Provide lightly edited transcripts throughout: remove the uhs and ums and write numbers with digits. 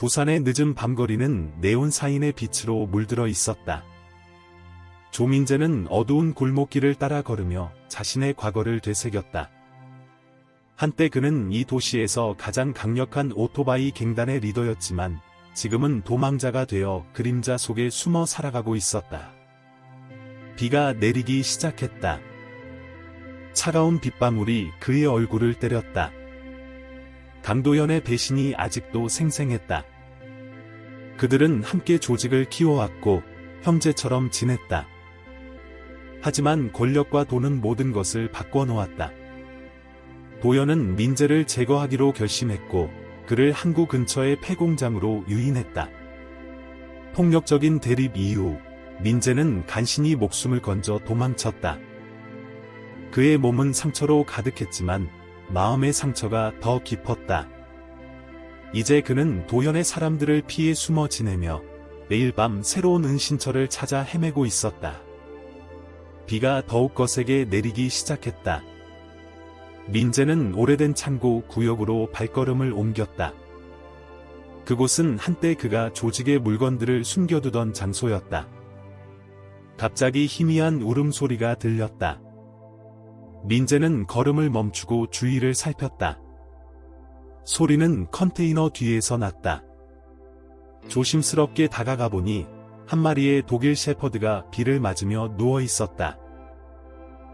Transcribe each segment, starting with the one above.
부산의 늦은 밤거리는 네온 사인의 빛으로 물들어 있었다. 조민재는 어두운 골목길을 따라 걸으며 자신의 과거를 되새겼다. 한때 그는 이 도시에서 가장 강력한 오토바이 갱단의 리더였지만 지금은 도망자가 되어 그림자 속에 숨어 살아가고 있었다. 비가 내리기 시작했다. 차가운 빗방울이 그의 얼굴을 때렸다. 강도현의 배신이 아직도 생생했다. 그들은 함께 조직을 키워왔고 형제처럼 지냈다. 하지만 권력과 돈은 모든 것을 바꿔놓았다. 도현은 민재를 제거하기로 결심했고 그를 항구 근처의 폐공장으로 유인했다. 폭력적인 대립 이후 민재는 간신히 목숨을 건져 도망쳤다. 그의 몸은 상처로 가득했지만 마음의 상처가 더 깊었다. 이제 그는 도현의 사람들을 피해 숨어 지내며 매일 밤 새로운 은신처를 찾아 헤매고 있었다. 비가 더욱 거세게 내리기 시작했다. 민재는 오래된 창고 구역으로 발걸음을 옮겼다. 그곳은 한때 그가 조직의 물건들을 숨겨두던 장소였다. 갑자기 희미한 울음소리가 들렸다. 민재는 걸음을 멈추고 주위를 살폈다. 소리는 컨테이너 뒤에서 났다. 조심스럽게 다가가 보니 한 마리의 독일 셰퍼드가 비를 맞으며 누워 있었다.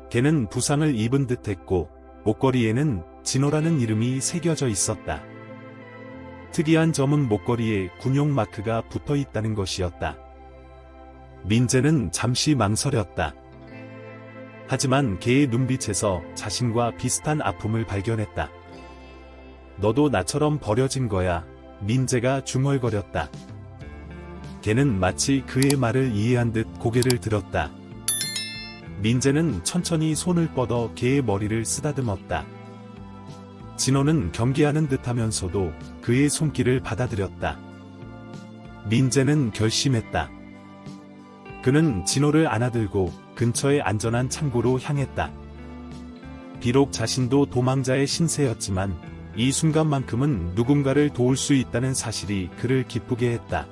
걔는 부상을 입은 듯했고 목걸이에는 진호라는 이름이 새겨져 있었다. 특이한 점은 목걸이에 군용 마크가 붙어 있다는 것이었다. 민재는 잠시 망설였다. 하지만 걔의 눈빛에서 자신과 비슷한 아픔을 발견했다. 너도 나처럼 버려진 거야. 민재가 중얼거렸다. 걔는 마치 그의 말을 이해한 듯 고개를 들었다. 민재는 천천히 손을 뻗어 걔의 머리를 쓰다듬었다. 진호는 경계하는 듯하면서도 그의 손길을 받아들였다. 민재는 결심했다. 그는 진호를 안아들고 근처의 안전한 창고로 향했다. 비록 자신도 도망자의 신세였지만 이 순간만큼은 누군가를 도울 수 있다는 사실이 그를 기쁘게 했다.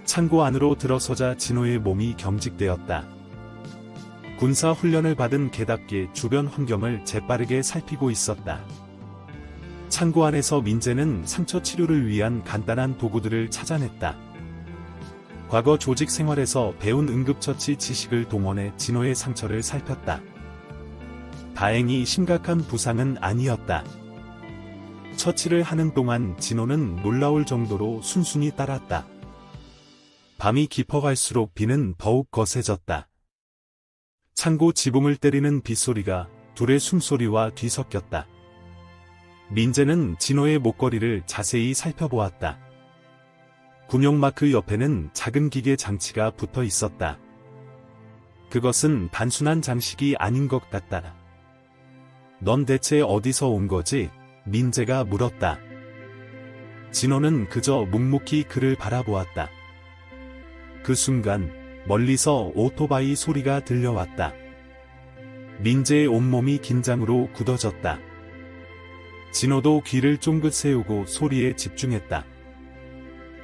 창고 안으로 들어서자 진호의 몸이 경직되었다. 군사 훈련을 받은 개답게 주변 환경을 재빠르게 살피고 있었다. 창고 안에서 민재는 상처 치료를 위한 간단한 도구들을 찾아냈다. 과거 조직 생활에서 배운 응급처치 지식을 동원해 진호의 상처를 살폈다. 다행히 심각한 부상은 아니었다. 처치를 하는 동안 진호는 놀라울 정도로 순순히 따랐다. 밤이 깊어갈수록 비는 더욱 거세졌다. 창고 지붕을 때리는 빗소리가 둘의 숨소리와 뒤섞였다. 민재는 진호의 목걸이를 자세히 살펴보았다. 군용 마크 옆에는 작은 기계 장치가 붙어 있었다. 그것은 단순한 장식이 아닌 것 같다. 넌 대체 어디서 온 거지? 민재가 물었다. 진호는 그저 묵묵히 그를 바라보았다. 그 순간 멀리서 오토바이 소리가 들려왔다. 민재의 온몸이 긴장으로 굳어졌다. 진호도 귀를 쫑긋 세우고 소리에 집중했다.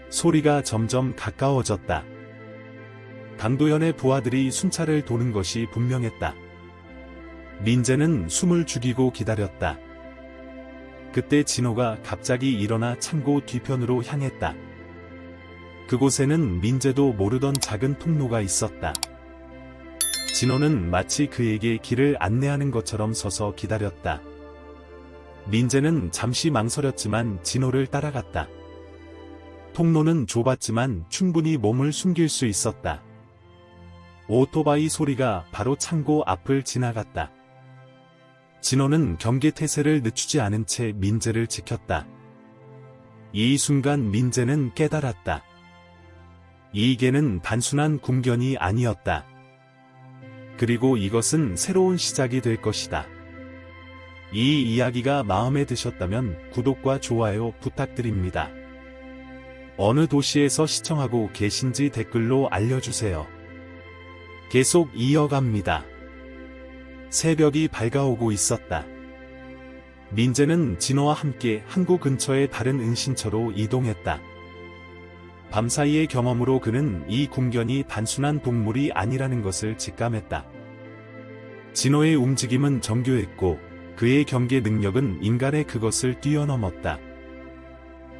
소리가 점점 가까워졌다. 강도현의 부하들이 순찰을 도는 것이 분명했다. 민재는 숨을 죽이고 기다렸다. 그때 진호가 갑자기 일어나 창고 뒤편으로 향했다. 그곳에는 민재도 모르던 작은 통로가 있었다. 진호는 마치 그에게 길을 안내하는 것처럼 서서 기다렸다. 민재는 잠시 망설였지만 진호를 따라갔다. 통로는 좁았지만 충분히 몸을 숨길 수 있었다. 오토바이 소리가 바로 창고 앞을 지나갔다. 진호는 경계태세를 늦추지 않은 채 민재를 지켰다. 이 순간 민재는 깨달았다. 이 개는 단순한 궁견이 아니었다. 그리고 이것은 새로운 시작이 될 것이다. 이 이야기가 마음에 드셨다면 구독과 좋아요 부탁드립니다. 어느 도시에서 시청하고 계신지 댓글로 알려주세요. 계속 이어갑니다. 새벽이 밝아오고 있었다. 민재는 진호와 함께 항구 근처의 다른 은신처로 이동했다. 밤사이의 경험으로 그는 이 궁견이 단순한 동물이 아니라는 것을 직감했다. 진호의 움직임은 정교했고 그의 경계 능력은 인간의 그것을 뛰어넘었다.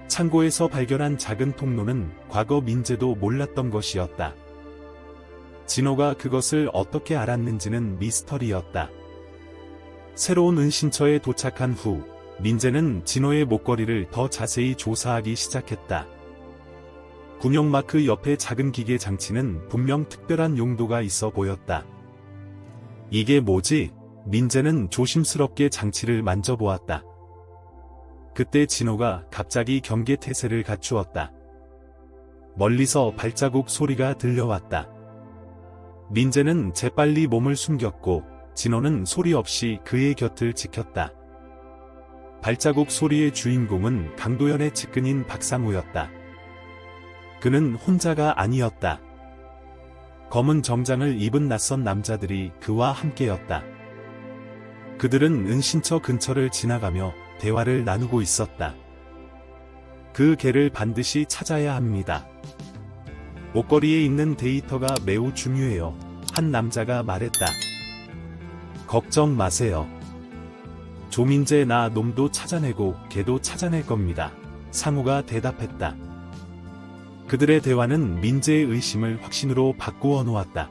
창고에서 발견한 작은 통로는 과거 민재도 몰랐던 것이었다. 진호가 그것을 어떻게 알았는지는 미스터리였다. 새로운 은신처에 도착한 후 민재는 진호의 목걸이를 더 자세히 조사하기 시작했다. 군용 마크 옆에 작은 기계 장치는 분명 특별한 용도가 있어 보였다. 이게 뭐지? 민재는 조심스럽게 장치를 만져보았다. 그때 진호가 갑자기 경계 태세를 갖추었다. 멀리서 발자국 소리가 들려왔다. 민재는 재빨리 몸을 숨겼고 진호는 소리 없이 그의 곁을 지켰다. 발자국 소리의 주인공은 강도연의 측근인 박상우였다. 그는 혼자가 아니었다. 검은 정장을 입은 낯선 남자들이 그와 함께였다. 그들은 은신처 근처를 지나가며 대화를 나누고 있었다. 그 개를 반드시 찾아야 합니다. 목걸이에 있는 데이터가 매우 중요해요. 한 남자가 말했다. 걱정 마세요. 조민재 나 놈도 찾아내고 개도 찾아낼 겁니다. 상우가 대답했다. 그들의 대화는 민재의 의심을 확신으로 바꾸어 놓았다.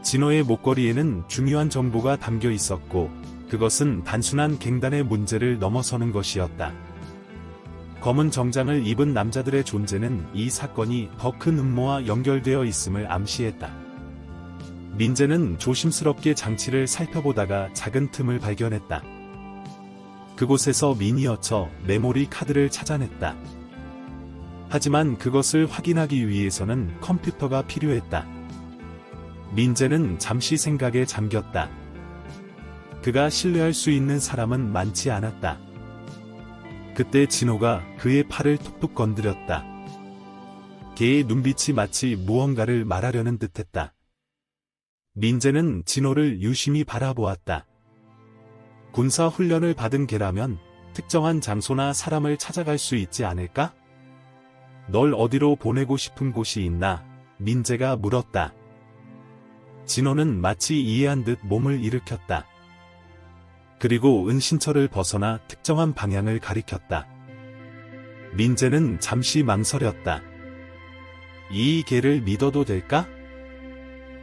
진호의 목걸이에는 중요한 정보가 담겨 있었고 그것은 단순한 갱단의 문제를 넘어서는 것이었다. 검은 정장을 입은 남자들의 존재는 이 사건이 더 큰 음모와 연결되어 있음을 암시했다. 민재는 조심스럽게 장치를 살펴보다가 작은 틈을 발견했다. 그곳에서 미니어처 메모리 카드를 찾아냈다. 하지만 그것을 확인하기 위해서는 컴퓨터가 필요했다. 민재는 잠시 생각에 잠겼다. 그가 신뢰할 수 있는 사람은 많지 않았다. 그때 진호가 그의 팔을 툭툭 건드렸다. 개의 눈빛이 마치 무언가를 말하려는 듯했다. 민재는 진호를 유심히 바라보았다. 군사 훈련을 받은 개라면 특정한 장소나 사람을 찾아갈 수 있지 않을까? 널 어디로 보내고 싶은 곳이 있나? 민재가 물었다. 진호는 마치 이해한 듯 몸을 일으켰다. 그리고 은신처를 벗어나 특정한 방향을 가리켰다. 민재는 잠시 망설였다. 이 개를 믿어도 될까?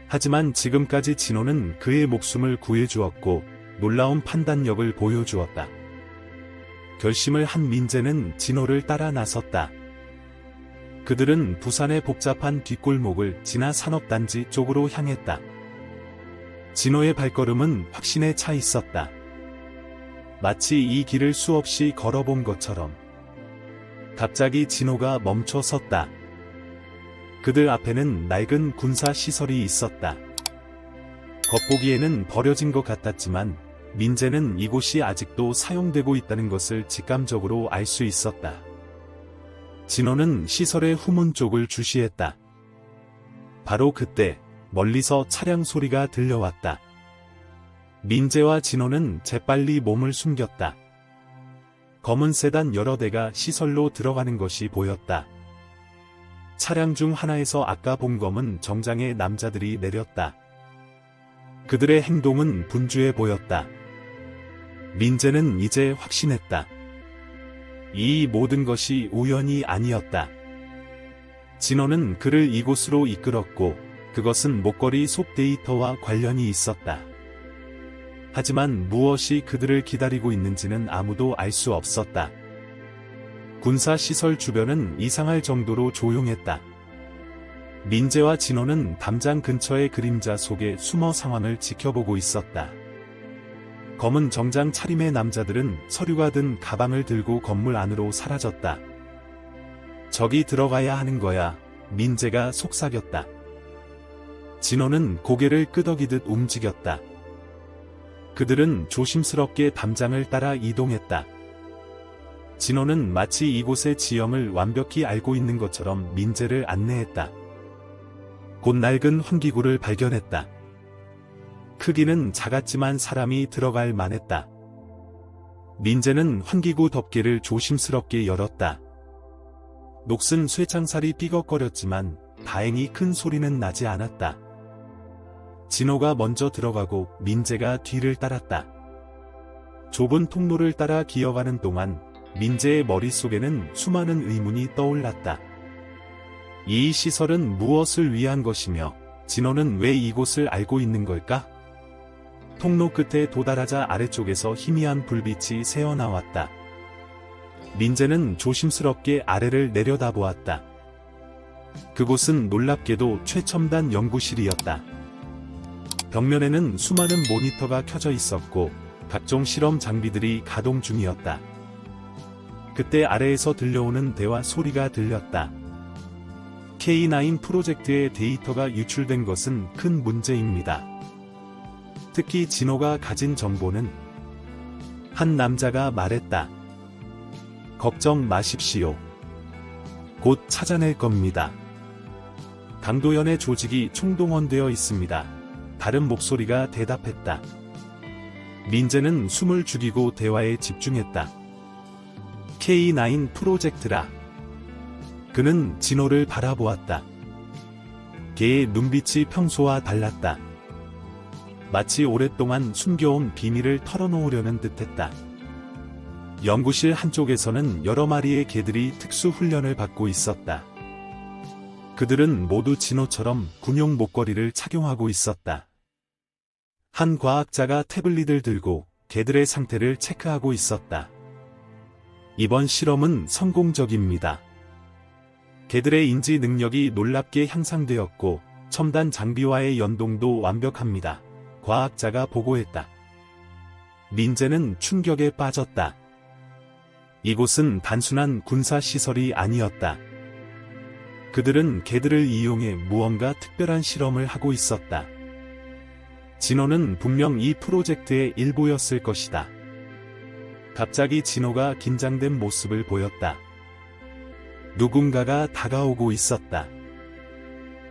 하지만 지금까지 진호는 그의 목숨을 구해주었고 놀라운 판단력을 보여주었다. 결심을 한 민재는 진호를 따라 나섰다. 그들은 부산의 복잡한 뒷골목을 지나 산업단지 쪽으로 향했다. 진호의 발걸음은 확신에 차 있었다. 마치 이 길을 수없이 걸어본 것처럼. 갑자기 진호가 멈춰 섰다. 그들 앞에는 낡은 군사 시설이 있었다. 겉보기에는 버려진 것 같았지만 민재는 이곳이 아직도 사용되고 있다는 것을 직감적으로 알 수 있었다. 진호는 시설의 후문 쪽을 주시했다. 바로 그때 멀리서 차량 소리가 들려왔다. 민재와 진호는 재빨리 몸을 숨겼다. 검은 세단 여러 대가 시설로 들어가는 것이 보였다. 차량 중 하나에서 아까 본 검은 정장의 남자들이 내렸다. 그들의 행동은 분주해 보였다. 민재는 이제 확신했다. 이 모든 것이 우연이 아니었다. 진호는 그를 이곳으로 이끌었고 그것은 목걸이 속 데이터와 관련이 있었다. 하지만 무엇이 그들을 기다리고 있는지는 아무도 알 수 없었다. 군사시설 주변은 이상할 정도로 조용했다. 민재와 진호는 담장 근처의 그림자 속에 숨어 상황을 지켜보고 있었다. 검은 정장 차림의 남자들은 서류가 든 가방을 들고 건물 안으로 사라졌다. 저기 들어가야 하는 거야. 민재가 속삭였다. 진호는 고개를 끄덕이듯 움직였다. 그들은 조심스럽게 담장을 따라 이동했다. 진호는 마치 이곳의 지형을 완벽히 알고 있는 것처럼 민재를 안내했다. 곧 낡은 환기구를 발견했다. 크기는 작았지만 사람이 들어갈 만했다. 민재는 환기구 덮개를 조심스럽게 열었다. 녹슨 쇠창살이 삐걱거렸지만 다행히 큰 소리는 나지 않았다. 진호가 먼저 들어가고 민재가 뒤를 따랐다. 좁은 통로를 따라 기어가는 동안 민재의 머릿속에는 수많은 의문이 떠올랐다. 이 시설은 무엇을 위한 것이며 진호는 왜 이곳을 알고 있는 걸까? 통로 끝에 도달하자 아래쪽에서 희미한 불빛이 새어나왔다. 민재는 조심스럽게 아래를 내려다보았다. 그곳은 놀랍게도 최첨단 연구실이었다. 벽면에는 수많은 모니터가 켜져 있었고 각종 실험 장비들이 가동 중이었다. 그때 아래에서 들려오는 대화 소리가 들렸다. K9 프로젝트의 데이터가 유출된 것은 큰 문제입니다. 특히 진호가 가진 정보는 한 남자가 말했다. 걱정 마십시오. 곧 찾아낼 겁니다. 강도현의 조직이 총동원되어 있습니다. 다른 목소리가 대답했다. 민재는 숨을 죽이고 대화에 집중했다. K9 프로젝트라. 그는 진호를 바라보았다. 걔의 눈빛이 평소와 달랐다. 마치 오랫동안 숨겨온 비밀을 털어놓으려는 듯했다. 연구실 한쪽에서는 여러 마리의 개들이 특수 훈련을 받고 있었다. 그들은 모두 진호처럼 군용 목걸이를 착용하고 있었다. 한 과학자가 태블릿을 들고 개들의 상태를 체크하고 있었다. 이번 실험은 성공적입니다. 개들의 인지 능력이 놀랍게 향상되었고 첨단 장비와의 연동도 완벽합니다. 과학자가 보고했다. 민재는 충격에 빠졌다. 이곳은 단순한 군사시설이 아니었다. 그들은 개들을 이용해 무언가 특별한 실험을 하고 있었다. 진호는 분명 이 프로젝트의 일부였을 것이다. 갑자기 진호가 긴장된 모습을 보였다. 누군가가 다가오고 있었다.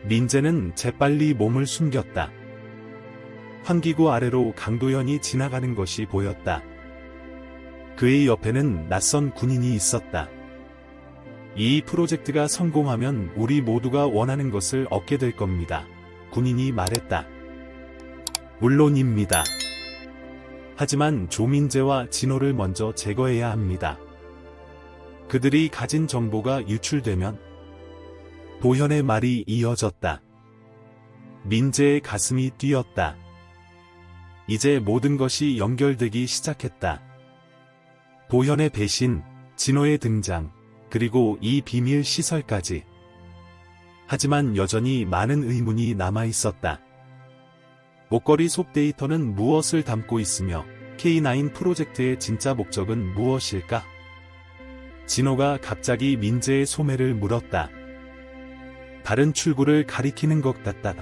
민재는 재빨리 몸을 숨겼다. 환기구 아래로 강도현이 지나가는 것이 보였다. 그의 옆에는 낯선 군인이 있었다. 이 프로젝트가 성공하면 우리 모두가 원하는 것을 얻게 될 겁니다. 군인이 말했다. 물론입니다. 하지만 조민재와 진호를 먼저 제거해야 합니다. 그들이 가진 정보가 유출되면 도현의 말이 이어졌다. 민재의 가슴이 뛰었다. 이제 모든 것이 연결되기 시작했다. 도현의 배신, 진호의 등장, 그리고 이 비밀 시설까지. 하지만 여전히 많은 의문이 남아있었다. 목걸이 속 데이터는 무엇을 담고 있으며 K9 프로젝트의 진짜 목적은 무엇일까? 진호가 갑자기 민재의 소매를 물었다. 다른 출구를 가리키는 것 같다.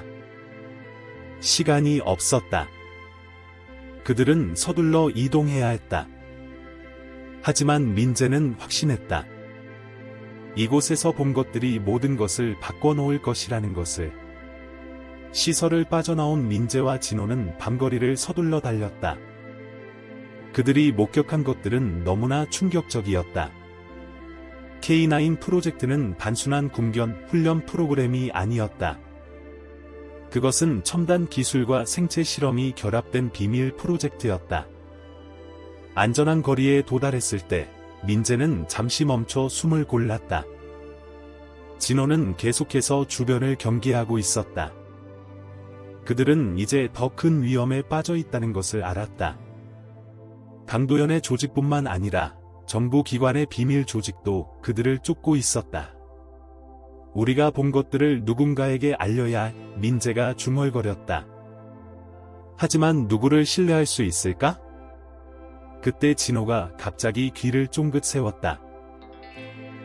시간이 없었다. 그들은 서둘러 이동해야 했다. 하지만 민재는 확신했다. 이곳에서 본 것들이 모든 것을 바꿔놓을 것이라는 것을. 시설을 빠져나온 민재와 진호는 밤거리를 서둘러 달렸다. 그들이 목격한 것들은 너무나 충격적이었다. K9 프로젝트는 단순한 군견 훈련 프로그램이 아니었다. 그것은 첨단 기술과 생체 실험이 결합된 비밀 프로젝트였다. 안전한 거리에 도달했을 때 민재는 잠시 멈춰 숨을 골랐다. 진호는 계속해서 주변을 경계하고 있었다. 그들은 이제 더 큰 위험에 빠져 있다는 것을 알았다. 강도현의 조직뿐만 아니라 정부 기관의 비밀 조직도 그들을 쫓고 있었다. 우리가 본 것들을 누군가에게 알려야 할. 민재가 중얼거렸다. 하지만 누구를 신뢰할 수 있을까? 그때 진호가 갑자기 귀를 쫑긋 세웠다.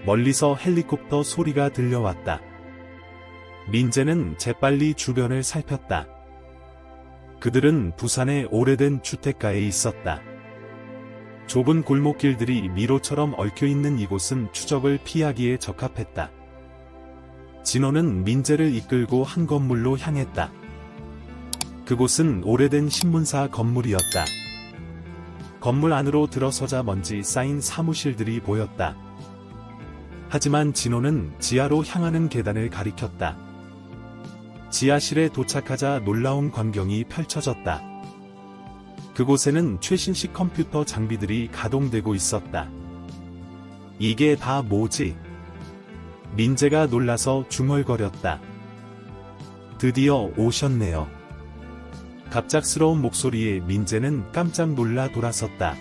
멀리서 헬리콥터 소리가 들려왔다. 민재는 재빨리 주변을 살폈다. 그들은 부산의 오래된 주택가에 있었다. 좁은 골목길들이 미로처럼 얽혀있는 이곳은 추적을 피하기에 적합했다. 진호는 민재를 이끌고 한 건물로 향했다. 그곳은 오래된 신문사 건물이었다. 건물 안으로 들어서자 먼지 쌓인 사무실들이 보였다. 하지만 진호는 지하로 향하는 계단을 가리켰다. 지하실에 도착하자 놀라운 광경이 펼쳐졌다. 그곳에는 최신식 컴퓨터 장비들이 가동되고 있었다. 이게 다 뭐지? 민재가 놀라서 중얼거렸다. 드디어 오셨네요. 갑작스러운 목소리에 민재는 깜짝 놀라 돌아섰다.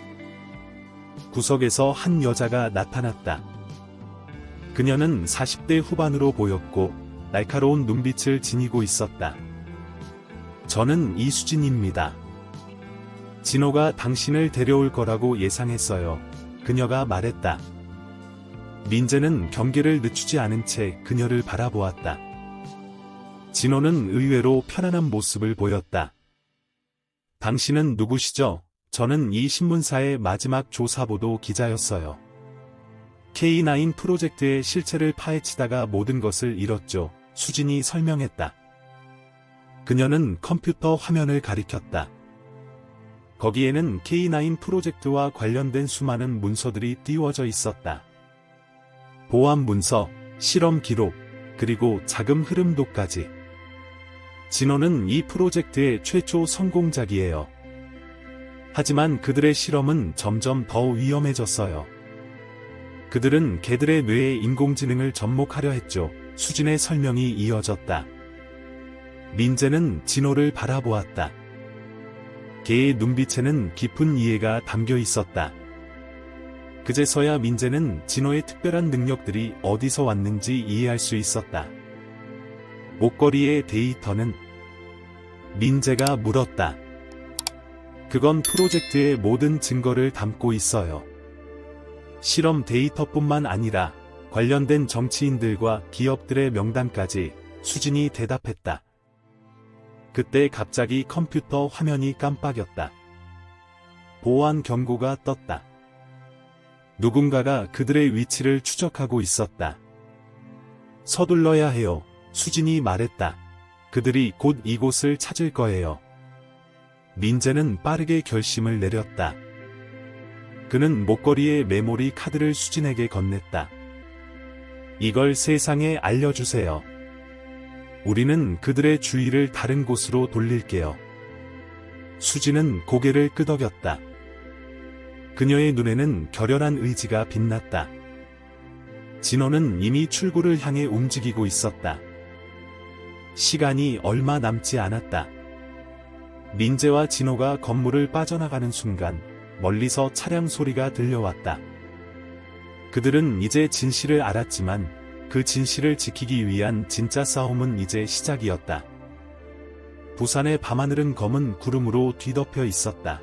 구석에서 한 여자가 나타났다. 그녀는 40대 후반으로 보였고 날카로운 눈빛을 지니고 있었다. 저는 이수진입니다. 진호가 당신을 데려올 거라고 예상했어요. 그녀가 말했다. 민재는 경계를 늦추지 않은 채 그녀를 바라보았다. 진호는 의외로 편안한 모습을 보였다. 당신은 누구시죠? 저는 이 신문사의 마지막 조사보도 기자였어요. K9 프로젝트의 실체를 파헤치다가 모든 것을 잃었죠. 수진이 설명했다. 그녀는 컴퓨터 화면을 가리켰다. 거기에는 K9 프로젝트와 관련된 수많은 문서들이 띄워져 있었다. 보안 문서, 실험 기록, 그리고 자금 흐름도까지. 진호는 이 프로젝트의 최초 성공작이에요. 하지만 그들의 실험은 점점 더 위험해졌어요. 그들은 개들의 뇌에 인공지능을 접목하려 했죠. 수진의 설명이 이어졌다. 민재는 진호를 바라보았다. 개의 눈빛에는 깊은 이해가 담겨 있었다. 그제서야 민재는 진호의 특별한 능력들이 어디서 왔는지 이해할 수 있었다. 목걸이의 데이터는? 민재가 물었다. 그건 프로젝트의 모든 증거를 담고 있어요. 실험 데이터뿐만 아니라 관련된 정치인들과 기업들의 명단까지. 수진이 대답했다. 그때 갑자기 컴퓨터 화면이 깜빡였다. 보안 경고가 떴다. 누군가가 그들의 위치를 추적하고 있었다. 서둘러야 해요. 수진이 말했다. 그들이 곧 이곳을 찾을 거예요. 민재는 빠르게 결심을 내렸다. 그는 목걸이의 메모리 카드를 수진에게 건넸다. 이걸 세상에 알려주세요. 우리는 그들의 주의를 다른 곳으로 돌릴게요. 수진은 고개를 끄덕였다. 그녀의 눈에는 결연한 의지가 빛났다. 진호는 이미 출구를 향해 움직이고 있었다. 시간이 얼마 남지 않았다. 민재와 진호가 건물을 빠져나가는 순간 멀리서 차량 소리가 들려왔다. 그들은 이제 진실을 알았지만 그 진실을 지키기 위한 진짜 싸움은 이제 시작이었다. 부산의 밤하늘은 검은 구름으로 뒤덮여 있었다.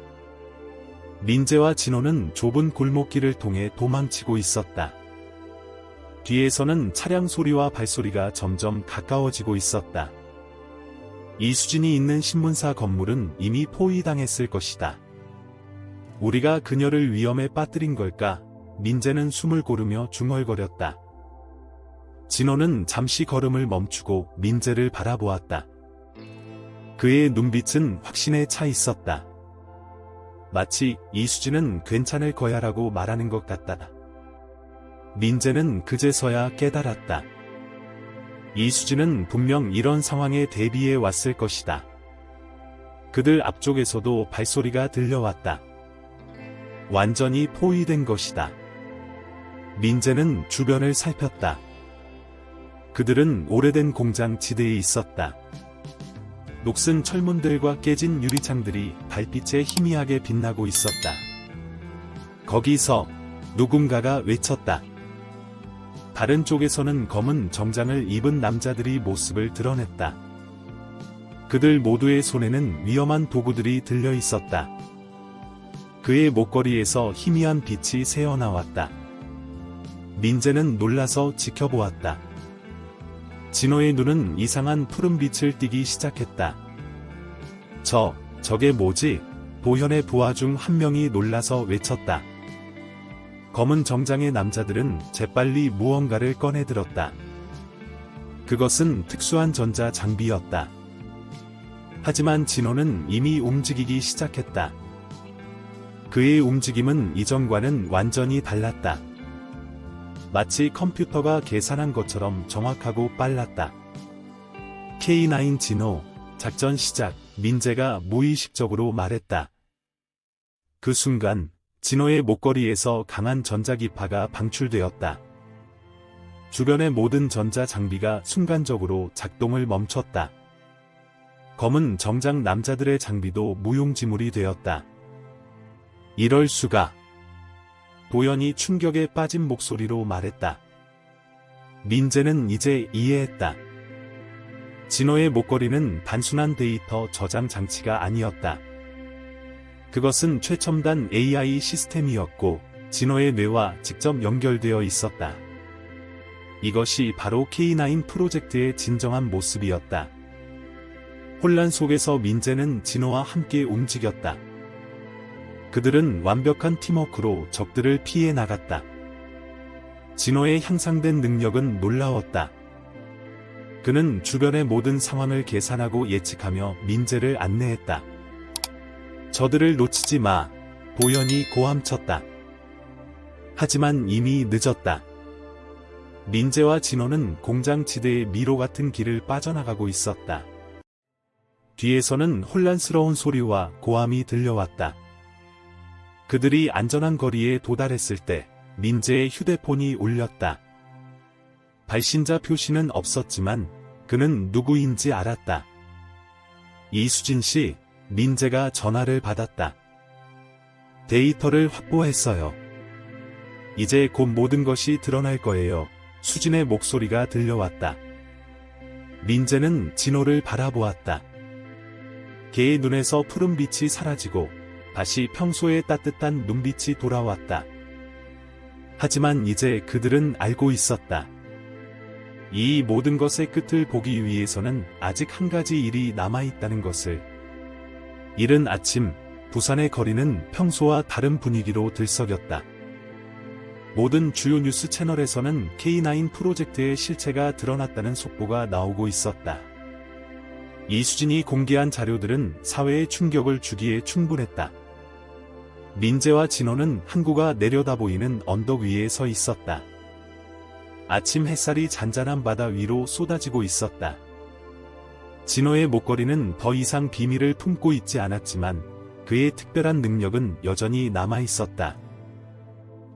민재와 진호는 좁은 골목길을 통해 도망치고 있었다. 뒤에서는 차량 소리와 발소리가 점점 가까워지고 있었다. 이수진이 있는 신문사 건물은 이미 포위당했을 것이다. 우리가 그녀를 위험에 빠뜨린 걸까? 민재는 숨을 고르며 중얼거렸다. 진호는 잠시 걸음을 멈추고 민재를 바라보았다. 그의 눈빛은 확신에 차 있었다. 마치 이수진은 괜찮을 거야라고 말하는 것 같다. 민재는 그제서야 깨달았다. 이수진은 분명 이런 상황에 대비해 왔을 것이다. 그들 앞쪽에서도 발소리가 들려왔다. 완전히 포위된 것이다. 민재는 주변을 살폈다. 그들은 오래된 공장 지대에 있었다. 녹슨 철문들과 깨진 유리창들이 달빛에 희미하게 빛나고 있었다. 거기서 누군가가 외쳤다. 다른 쪽에서는 검은 정장을 입은 남자들이 모습을 드러냈다. 그들 모두의 손에는 위험한 도구들이 들려 있었다. 그의 목걸이에서 희미한 빛이 새어나왔다. 민재는 놀라서 지켜보았다. 진호의 눈은 이상한 푸른빛을 띠기 시작했다. 저게 뭐지? 보현의 부하 중 한 명이 놀라서 외쳤다. 검은 정장의 남자들은 재빨리 무언가를 꺼내들었다. 그것은 특수한 전자 장비였다. 하지만 진호는 이미 움직이기 시작했다. 그의 움직임은 이전과는 완전히 달랐다. 마치 컴퓨터가 계산한 것처럼 정확하고 빨랐다. K9 진호, 작전 시작, 민재가 무의식적으로 말했다. 그 순간, 진호의 목걸이에서 강한 전자기파가 방출되었다. 주변의 모든 전자 장비가 순간적으로 작동을 멈췄다. 검은 정장 남자들의 장비도 무용지물이 되었다. 이럴 수가. 도연이 충격에 빠진 목소리로 말했다. 민재는 이제 이해했다. 진호의 목걸이는 단순한 데이터 저장 장치가 아니었다. 그것은 최첨단 AI 시스템이었고 진호의 뇌와 직접 연결되어 있었다. 이것이 바로 K9 프로젝트의 진정한 모습이었다. 혼란 속에서 민재는 진호와 함께 움직였다. 그들은 완벽한 팀워크로 적들을 피해 나갔다. 진호의 향상된 능력은 놀라웠다. 그는 주변의 모든 상황을 계산하고 예측하며 민재를 안내했다. 저들을 놓치지 마. 도연이 고함쳤다. 하지만 이미 늦었다. 민재와 진호는 공장 지대의 미로 같은 길을 빠져나가고 있었다. 뒤에서는 혼란스러운 소리와 고함이 들려왔다. 그들이 안전한 거리에 도달했을 때 민재의 휴대폰이 울렸다. 발신자 표시는 없었지만 그는 누구인지 알았다. 이수진 씨, 민재가 전화를 받았다. 데이터를 확보했어요. 이제 곧 모든 것이 드러날 거예요. 수진의 목소리가 들려왔다. 민재는 진호를 바라보았다. 걔의 눈에서 푸른빛이 사라지고 다시 평소의 따뜻한 눈빛이 돌아왔다. 하지만 이제 그들은 알고 있었다. 이 모든 것의 끝을 보기 위해서는 아직 한 가지 일이 남아있다는 것을. 이른 아침, 부산의 거리는 평소와 다른 분위기로 들썩였다. 모든 주요 뉴스 채널에서는 K9 프로젝트의 실체가 드러났다는 속보가 나오고 있었다. 이수진이 공개한 자료들은 사회에 충격을 주기에 충분했다. 민재와 진호는 항구가 내려다 보이는 언덕 위에 서 있었다. 아침 햇살이 잔잔한 바다 위로 쏟아지고 있었다. 진호의 목걸이는 더 이상 비밀을 품고 있지 않았지만 그의 특별한 능력은 여전히 남아 있었다.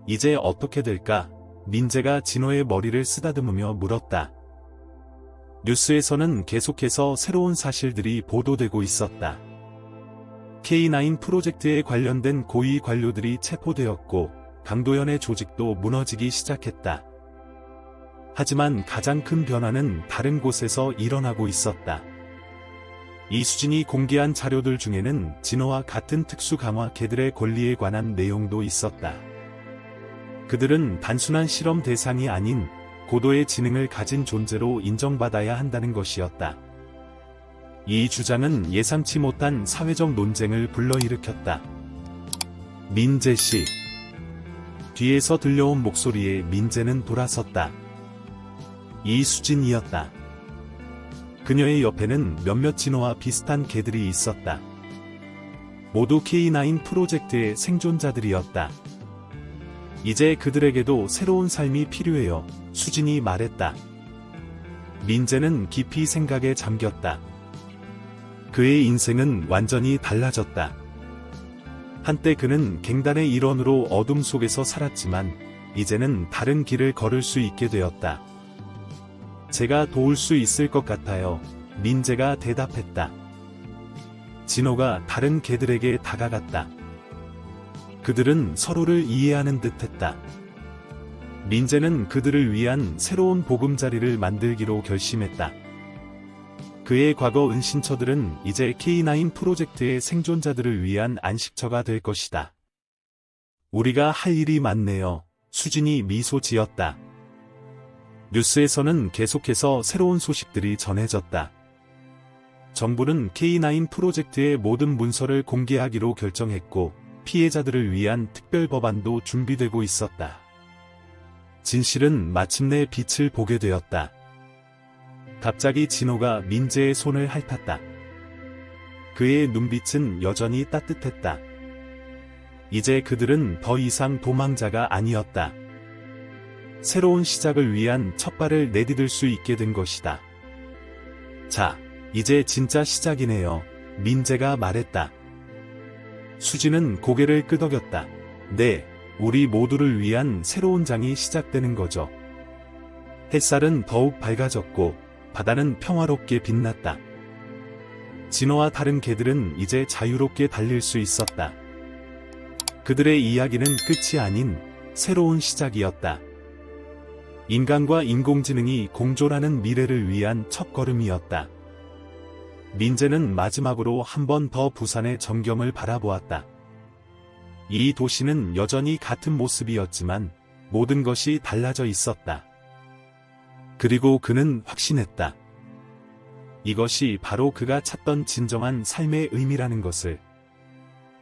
이제 어떻게 될까? 민재가 진호의 머리를 쓰다듬으며 물었다. 뉴스에서는 계속해서 새로운 사실들이 보도되고 있었다. K9 프로젝트에 관련된 고위 관료들이 체포되었고 강도연의 조직도 무너지기 시작했다. 하지만 가장 큰 변화는 다른 곳에서 일어나고 있었다. 이수진이 공개한 자료들 중에는 진호와 같은 특수강화 개들의 권리에 관한 내용도 있었다. 그들은 단순한 실험 대상이 아닌 고도의 지능을 가진 존재로 인정받아야 한다는 것이었다. 이 주장은 예상치 못한 사회적 논쟁을 불러일으켰다. 민재 씨. 뒤에서 들려온 목소리에 민재는 돌아섰다. 이수진이었다. 그녀의 옆에는 몇몇 진호와 비슷한 개들이 있었다. 모두 K9 프로젝트의 생존자들이었다. 이제 그들에게도 새로운 삶이 필요해요. 수진이 말했다. 민재는 깊이 생각에 잠겼다. 그의 인생은 완전히 달라졌다. 한때 그는 갱단의 일원으로 어둠 속에서 살았지만 이제는 다른 길을 걸을 수 있게 되었다. 제가 도울 수 있을 것 같아요. 민재가 대답했다. 진호가 다른 개들에게 다가갔다. 그들은 서로를 이해하는 듯했다. 민재는 그들을 위한 새로운 보금자리를 만들기로 결심했다. 그의 과거 은신처들은 이제 K9 프로젝트의 생존자들을 위한 안식처가 될 것이다. 우리가 할 일이 많네요. 수진이 미소 지었다. 뉴스에서는 계속해서 새로운 소식들이 전해졌다. 정부는 K9 프로젝트의 모든 문서를 공개하기로 결정했고 피해자들을 위한 특별 법안도 준비되고 있었다. 진실은 마침내 빛을 보게 되었다. 갑자기 진호가 민재의 손을 핥았다. 그의 눈빛은 여전히 따뜻했다. 이제 그들은 더 이상 도망자가 아니었다. 새로운 시작을 위한 첫발을 내디딜 수 있게 된 것이다. 자, 이제 진짜 시작이네요. 민재가 말했다. 수지는 고개를 끄덕였다. 네, 우리 모두를 위한 새로운 장이 시작되는 거죠. 햇살은 더욱 밝아졌고 바다는 평화롭게 빛났다. 진호와 다른 개들은 이제 자유롭게 달릴 수 있었다. 그들의 이야기는 끝이 아닌 새로운 시작이었다. 인간과 인공지능이 공존하는 미래를 위한 첫걸음이었다. 민재는 마지막으로 한 번 더 부산의 전경을 바라보았다. 이 도시는 여전히 같은 모습이었지만 모든 것이 달라져 있었다. 그리고 그는 확신했다. 이것이 바로 그가 찾던 진정한 삶의 의미라는 것을.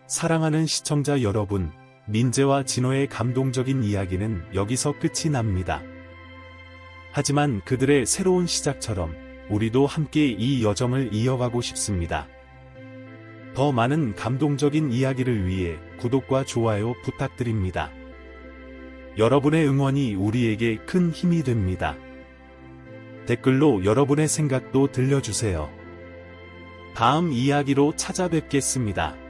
사랑하는 시청자 여러분, 민재와 진호의 감동적인 이야기는 여기서 끝이 납니다. 하지만 그들의 새로운 시작처럼 우리도 함께 이 여정을 이어가고 싶습니다. 더 많은 감동적인 이야기를 위해 구독과 좋아요 부탁드립니다. 여러분의 응원이 우리에게 큰 힘이 됩니다. 댓글로 여러분의 생각도 들려주세요. 다음 이야기로 찾아뵙겠습니다.